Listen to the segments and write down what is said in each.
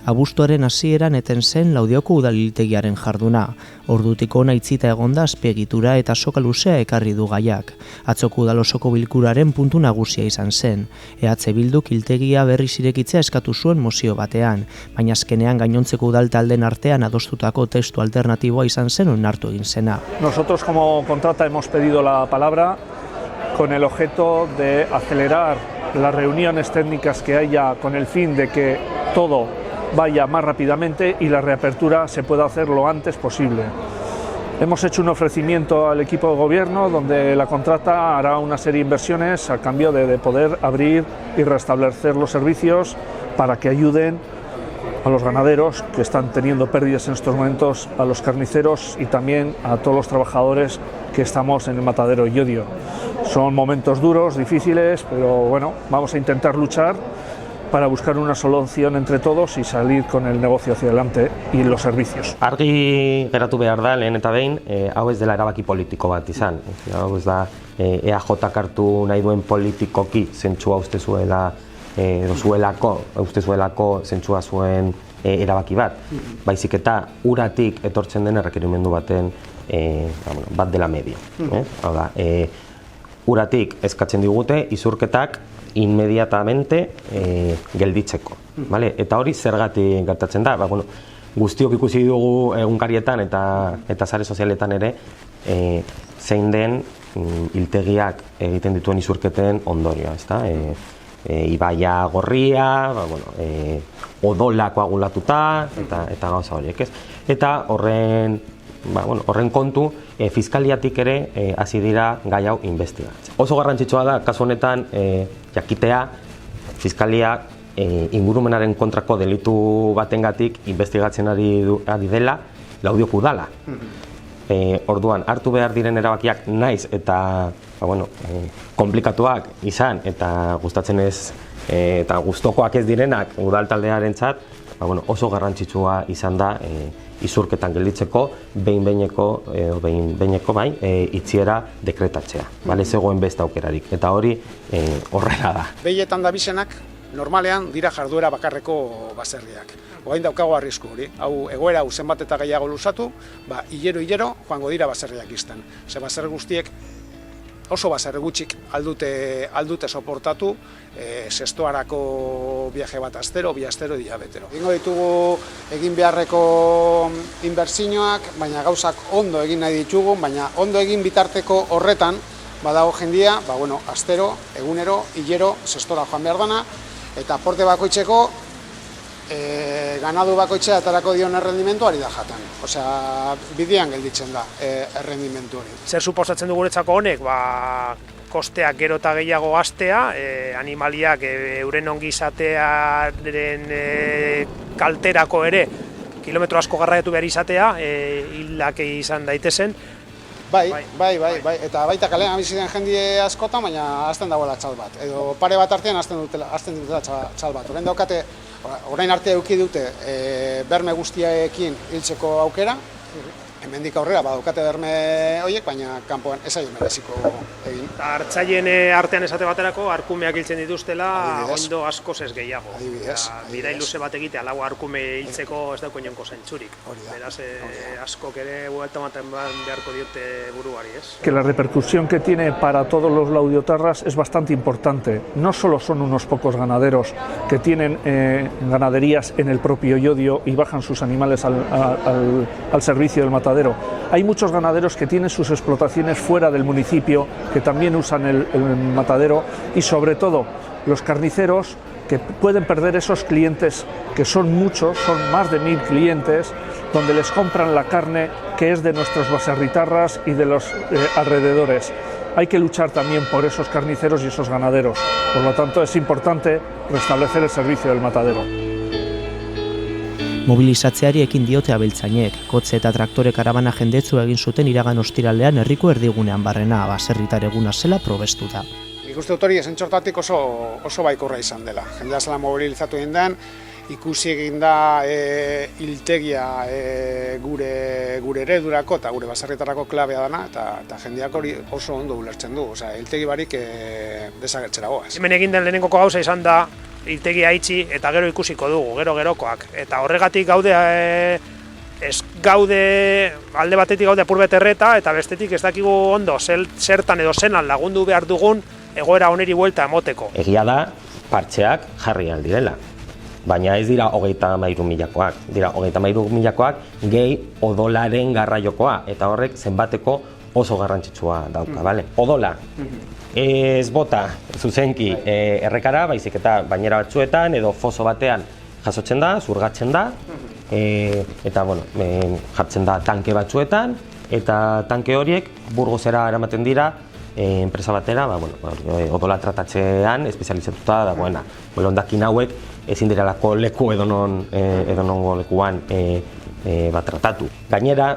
Abuztuaren hasieran eten zen Laudioko udalbiltegiaren jarduna. Ordutik hona itzita egonda azpiegitura eta soka luzea ekarri du gaiak. Atzoko udalosoko bilkuraren puntu nagusia izan zen. EH Bilduk hiltegia berriz irekitzea eskatu zuen mozio batean, baina azkenean gainontzeko udal taldeen artean adostutako testu alternatiboa izan zen onartu egin zena. Nosotros como Contrata hemos pedido la palabra con el objeto de acelerar las reuniones técnicas que haya con el fin de que todo vaya más rápidamente y la reapertura se pueda hacer lo antes posible. Hemos hecho un ofrecimiento al equipo de gobierno donde la Contrata hará una serie de inversiones a cambio de poder abrir y restablecer los servicios para que ayuden a los ganaderos que están teniendo pérdidas en estos momentos, a los carniceros y también a todos los trabajadores que estamos en el matadero Llodio. Son momentos duros, difíciles, pero bueno, vamos a intentar luchar para buscar una solución entre todos y salir con el negocio hacia adelante y los servicios. Argi geratu behar da, lehen eta behin, hau ez dela erabaki politiko bat izan. Hau ez da EAJ hartu nahi duen politikoki zentsua uste zuela, uste zuelako zentsua zuen erabaki bat. Baizik eta uratik etortzen den errekerimendu baten bat dela medio. Hau da, uratik eskatzen digute izurketak inmediatamente gelditzeko. Eta hori zergatik gertatzen da. Guztiok ikusi dugu egunkarietan eta sare sozialetan ere zein den hiltegiak egiten dituen izurketen ondorioa. Ibaia gorria, odola koagulatuta eta gauza horiek. Eta horren kontu, fiskaliatik ere hasi dira gai hau investigatzen. Oso garrantzitsua da, kasu honetan, jakitea, fiskaliak ingurumenaren kontrako delitu batengatik investigatzen ari dela Laudioko udala. Orduan, hartu behar diren erabakiak naiz eta komplikatuak izan eta gustatzen ez eta gustokoak ez direnak udal taldearentzat, oso garrantzitsua izan da izurketan gelditzeko behin-behineko itziera dekretatzea. Zegoen beste aukerarik. Eta hori horrela da. Behietan da bizenak, normalean dira jarduera bakarreko baserriak. Ogain daukago arrisku hori. Hau egoera hau zenbat eta gehiago luzatu, hilero joango dira baserriak izten. Ze baserri guztiek oso baserri gutxik aldute soportatu zestoarako viaje bat astero, bi astero, diabetero. Egingo ditugu egin beharreko inbertsioak, baina gauzak ondo egin nahi ditugu, baina ondo egin bitarteko horretan badago jendia, astero, egunero, hilero, zestora joan behar dana, eta aporte bakoitzeko ganadu bakoitzea atarako dion errendimentuari da jaten. Osea, bidean gelditzen da errendimentu hori. Zer suposatzen du guretzako honek? Kosteak gero eta gehiago hastea, animaliak euren ongizatearen kalterako ere kilometro asko garraiatu behar izatea, hilak izan daitezen. Bai, eta baita kalean bizitzen jendie askotan, baina hasten dagoela txal bat. Edo pare bat artean hasten dutela txal bat. Orain arte eduki dute berme guztiekin hiltzeko aukera, hemendik aurrera badaukate berme horiek, baina kanpoan ez zaio mereziko egin. Artzaien artean esate baterako arkumeak hiltzen dituztela ondo askoz ez gehiago. Bidai luze bat egitea lau arkume hiltzeko ez dauko inongo zentzurik. Beraz, askok ere buelta ematen beharko diote buruari, ez? Que la repercusión que tiene para todos los laudiotarras es bastante importante. No solo son unos pocos ganaderos que tienen ganaderías en el propio Llodio y bajan sus animales al servicio del matadero. Hay muchos ganaderos que tienen sus explotaciones fuera del municipio, que también usan el matadero, y sobre todo los carniceros que pueden perder esos clientes, que son muchos, son más de 1000 clientes, donde les compran la carne que es de nuestros baserritarras y de los alrededores. Hay que luchar también por esos carniceros y esos ganaderos. Por lo tanto, es importante restablecer el servicio del matadero. Mobilizatzeari ekin diote abeltzainek, kotze eta traktore karabana jendetzu egin zuten iragan ostiralean herriko erdigunean barrena, baserritar eguna zela probestuta. Nik uste dut hori esentxortatik oso baikorra izan dela. Jendea zela mobilizatu egin den, ikusi egin da hiltegia gure eredurako eta gure baserritarako klabea dana, eta jendeak hori oso ondo ulertzen du. Hiltegi barik desagertzera goaz. Hemen egin den lehenengoko gauza izan da hiltegia itxi eta gero ikusiko dugu, gerokoak. Eta horregatik gaude, ez gaude, alde batetik gaude apurbet erreta, eta bestetik ez dakigu ondo zertan edo zenan lagundu behar dugun egoera oneri buelta emoteko. Egia da, partxeak jarri aldirela. Baina ez dira 33.000koak, dira 33.000koak gehi odolaren garraiokoa, eta horrek zenbateko oso garrantzitsua dauka, bale? Odola, ez bota zuzenki errekara, baizik eta bainera batzuetan edo foso batean jasotzen da, zurgatzen da, eta jartzen da tanke batzuetan, eta tanke horiek Burgosera eramaten dira enpresa batera, odola tratatzean espezializatuta dagoena. Hondakin hauek ezin direlako leku edonongo lekuan tratatu. Gainera,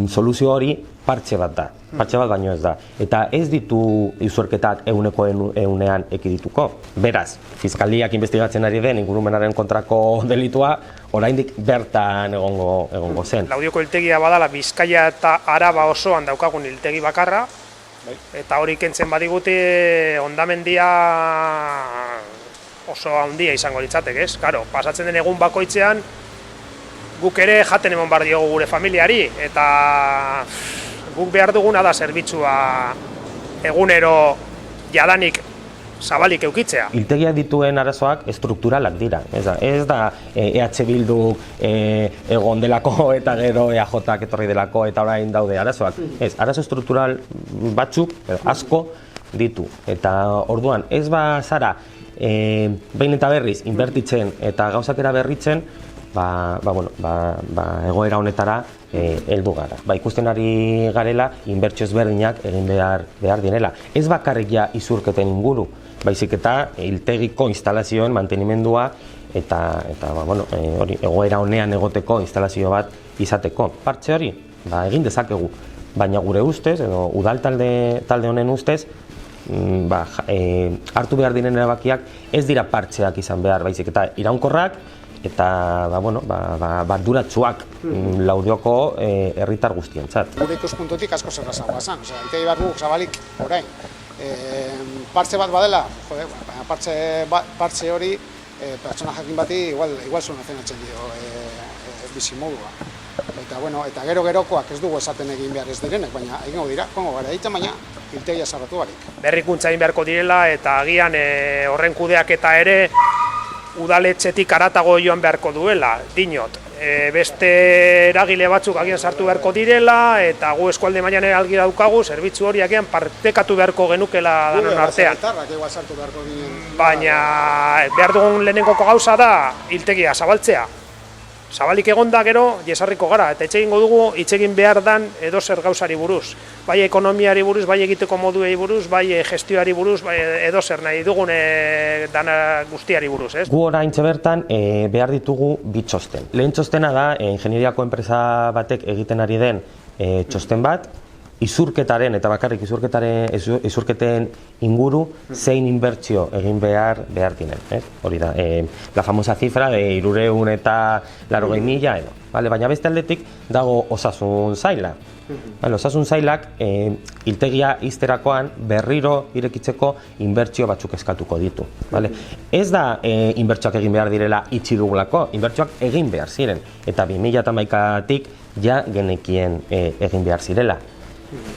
soluzio hori partxe bat da, partxe bat baino ez da. Eta ez ditu izuerketak 100%ean ekidituko. Beraz, Fiskaliak investigatzen ari den ingurumenaren kontrako delitua, oraindik bertan egongo zen. Laudioko hiltegia badala Bizkaia eta Araba osoan daukagun hiltegi bakarra, eta hori kentzen badigute hondamendia oso handia izango litzateke, ez? Karo, pasatzen den egun bakoitzean guk ere jaten emon behar diogu gure familiari, eta guk behar duguna da zerbitzua egunero jadanik zabalik eukitzea. Hiltegiak dituen arazoak estrukturalak dira, ez da EH Bilduk egon delako eta gero EAJak etorri delako eta orain daude arazoak. Ez, arazo estruktural batzuk, asko ditu, eta orduan ez zara behin eta berriz inbertitzen eta gauzakera berritzen, egoera honetara heldu gara. Ikusten ari garela, inbertsio ezberdinak egin behar direla. Ez bakarrik ja izurketen inguru, baizik eta hiltegiko instalazioen mantenimendua eta egoera honean egoteko instalazio bat izateko. Partxe hori, egin dezakegu, baina gure ustez, edo udal talde honen ustez, hartu behar diren erabakiak ez dira partxeak izan behar, baizik eta iraunkorrak eta barduratsuak Laudioko herritar guztientzat. Gure ikuspuntutik asko zerrazagoa zen, hiltegi behar guk zabalik orain. Partxe bat badela, baina partxe hori pertsona jakin bati igual solucionatzen dio bizimodua. Eta gerokoak ez dugu esaten egin behar ez direnek, baina egingo dira, kongo gara egiten, baina hiltegia sarratu barik. Berrikuntza egin beharko direla eta agian horren kudeaketa ere udaletxetik haratago joan beharko duela, dinot. Beste eragile batzuk agian sartu beharko direla eta gu eskualde mailan algi daukagu, zerbitzu hori agian partekatu beharko genukela danon artean. Baina behar dugun lehenengoko gauza da hiltegia zabaltzea. Zabalik egonda gero jesarriko gara, eta hitz egingo dugu hitz egin behar dan edozer gauzari buruz. Bai ekonomiari buruz, bai egiteko moduei buruz, bai gestioari buruz, bai edozer nahi dugun dana guztiari buruz, ez? Gu oraintxe bertan behar ditugu bi txosten. Lehen txostena da ingenieriako enpresa batek egiten ari den txosten bat, izurketaren eta bakarrik izurketen inguru zein inbertsio egin behar diren. Hori da, la famosa cifra de 380.000 edo. Baina beste aldetik dago osasun zaila. Osasun zailak hiltegia ixterakoan berriro irekitzeko inbertsio batzuk eskatuko ditu. Ez da inbertsioak egin behar direla itxi dugulako, inbertsioak egin behar ziren. Eta 2011tik ja genekien egin behar zirela.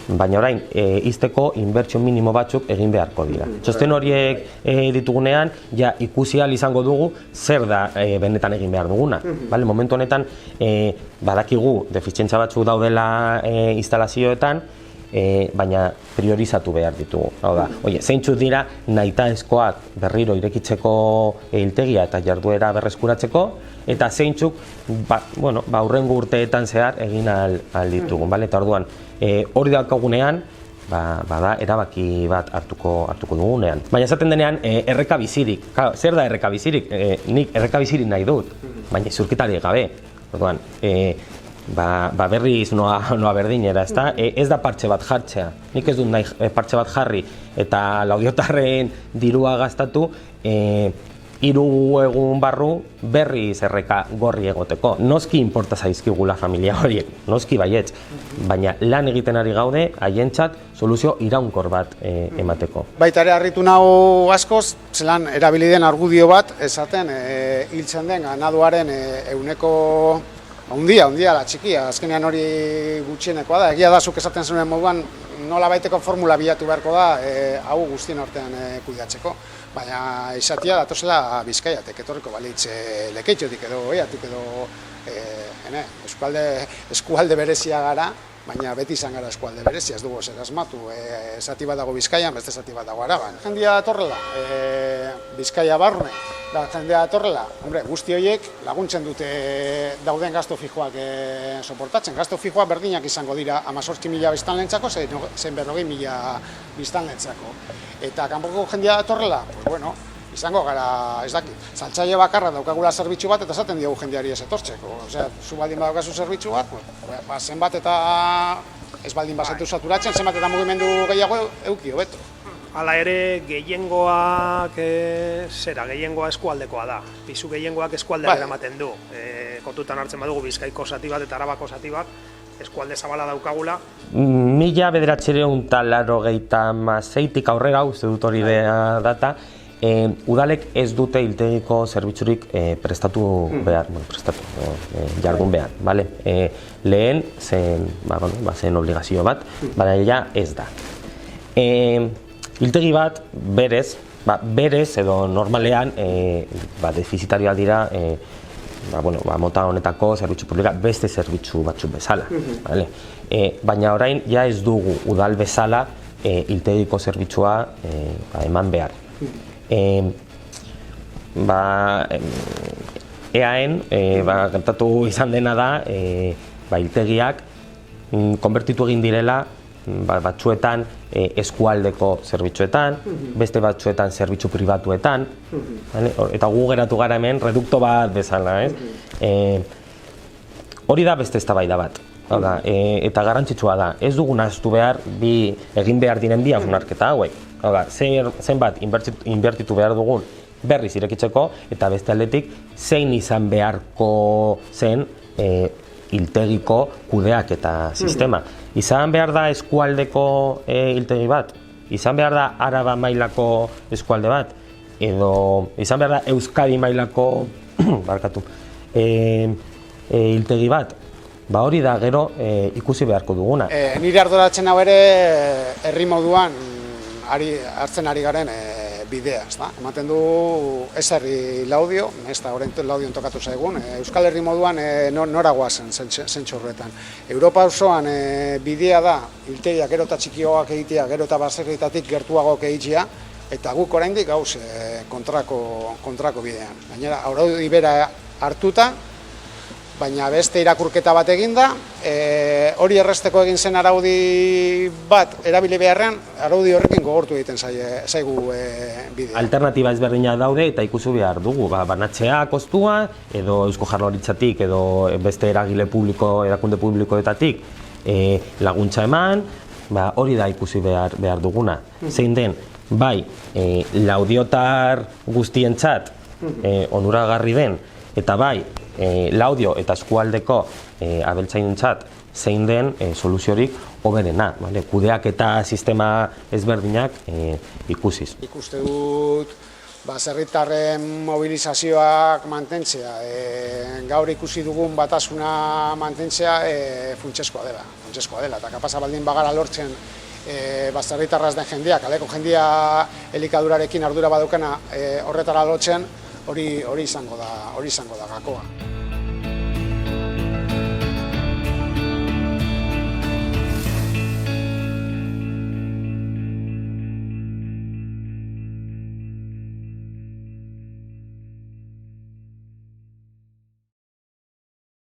Baina orain, izteko inbertsio minimo batzuk egin beharko dira. Txosten horiek ditugunean, ja ikusi ahal izango dugu zer da benetan egin behar duguna. Momentu honetan, badakigu defizientzia batzuk daudela instalazioetan, baina priorizatu behar ditugu. Zeintzuk dira nahitaezkoak berriro irekitzeko hiltegia eta jarduera berreskuratzeko, eta zeintzuk hurrengo urteetan zehar egin ahal ditugu. Eta orduan, hori daukagunean, bada erabaki bat hartuko dugunean. Baina esaten denean, erreka bizirik. Zer da erreka bizirik? Nik erreka bizirik nahi dut, baina izurketari gabe. Orduan, berriz noa berdinera, ez da partxe bat jartzea. Nik ez dut nahi partxe bat jarri eta Laudiotarren dirua gastatu 3 egun barru berriz erreka gorri egoteko. Noski inporta zaizkigula familia horiek, noski baietz, baina lan egiten ari gaude haientzat soluzio iraunkor bat emateko. Baita ere harritu nau askoz, zelan erabili den argudio bat, esaten hiltzen den ganaduaren ehuneko handia la txikia, azkenean hori gutxienekoa da. Egia da zuk esaten zenuen moduan nola baiteko formula bilatu beharko da hau guztien artean kuidatzeko. Baina izatia datozela Bizkaiatek, etorriko balitz Lekeitiotik edo Oiatik edo eskualde berezia gara, baina beti izan gara eskualde berezia, ez dugu zer asmatu. Zati bat dago Bizkaian, beste zati bat dago Araban. Jendea datorrela, Bizkaia barrune, jendea datorrela, guzti horiek laguntzen dute dauden gasto fijoak soportatzen. Gasto fijoak berdinak izango dira 18.000 biztanlentzako, zein 40.000 biztanlentzako. Eta kanpoko jendea datorrela, izango gara, ez dakit, saltzaile bakarra daukagula zerbitzu bat eta esaten diogu jendeari ez etortzeko. Osea, zu baldin badaukazu zerbitzu bat, zenbat eta ez baldin bazetu saturatzen, zenbat eta mugimendu gehiago euki hobeto. Hala ere, gehiengoak gehiengoa eskualdekoa da. Pisu gehiengoak eskualdera eramaten du. Kontutan hartzen badugu Bizkaiko zati bat eta Arabako zati bat, eskualde zabala daukagula. 1986tik aurrera, uste dut hori data, udalek ez dute hiltegiko zerbitzurik prestatu behar, jardun behar, bale? Lehen zen obligazio bat, baina ez da. Hiltegi bat berez edo normalean defizitarioa dira mota honetako zerbitzu publika beste zerbitzu batzuk bezala. Baina orain ja ez dugu udal bezala hiltegiko zerbitzua eman behar. EAen gertatu izan dena da hiltegiak konbertitu egin direla batzuetan eskualdeko zerbitzuetan, beste batzuetan zerbitzu pribatuetan, eta gu geratu gara hemen redukto bat bezala. Hori da beste eztabaida bat, eta garrantzitsua da, ez dugu nahaztu behar egin behar diren bi hausnarketa hauek. Zenbat inbertitu behar dugun berriz irekitzeko, eta beste aldetik zein izan beharko zen hiltegiko kudeak eta sistema. Izan behar da eskualdeko hiltegi bat, izan behar da Araba mailako eskualde bat, edo izan behar da Euskadi mailako hiltegi bat. Hori da gero ikusi beharko duguna. Nire ardoratzen hau ere herri moduan hartzen ari garen bidea, ematen du ez herri Laudio, ez da orain Laudion tokatu zaigun, Euskal Herri moduan nora guazen zentzu horretan. Europa osoan bidea da hiltegiak gero eta txikioak egitea, gero eta baserritatik gertuagoak egitea, eta guk oraindik gauz kontrako bidean. Gainera, araudi bera hartuta, baina beste irakurketa bat eginda, hori erresteko egin zen araudi bat erabili beharrean, araudi horrekin gogortu egiten zaigu bidea. Alternatiba ezberdinak daude eta ikusi behar dugu, banatzea kostua, edo Eusko Jaurlaritzatik edo beste erakunde publikoetatik laguntza eman, hori da ikusi behar duguna. Zein den, bai, laudiotar guztientzat onuragarri den, eta bai, Laudio eta eskualdeko abeltzainentzat zein den soluziorik hoberena, kudeak eta sistema ezberdinak ikusiz. Ikuste dut baserritarren mobilizazioak mantentzea, gaur ikusi dugun batasuna mantentzea funtsezkoa dela, eta kapasa baldin bagara lortzen baserritarraz den jendea, kaleko jendea elikadurarekin ardura badukena horretara lotzen, hori izango da gakoa.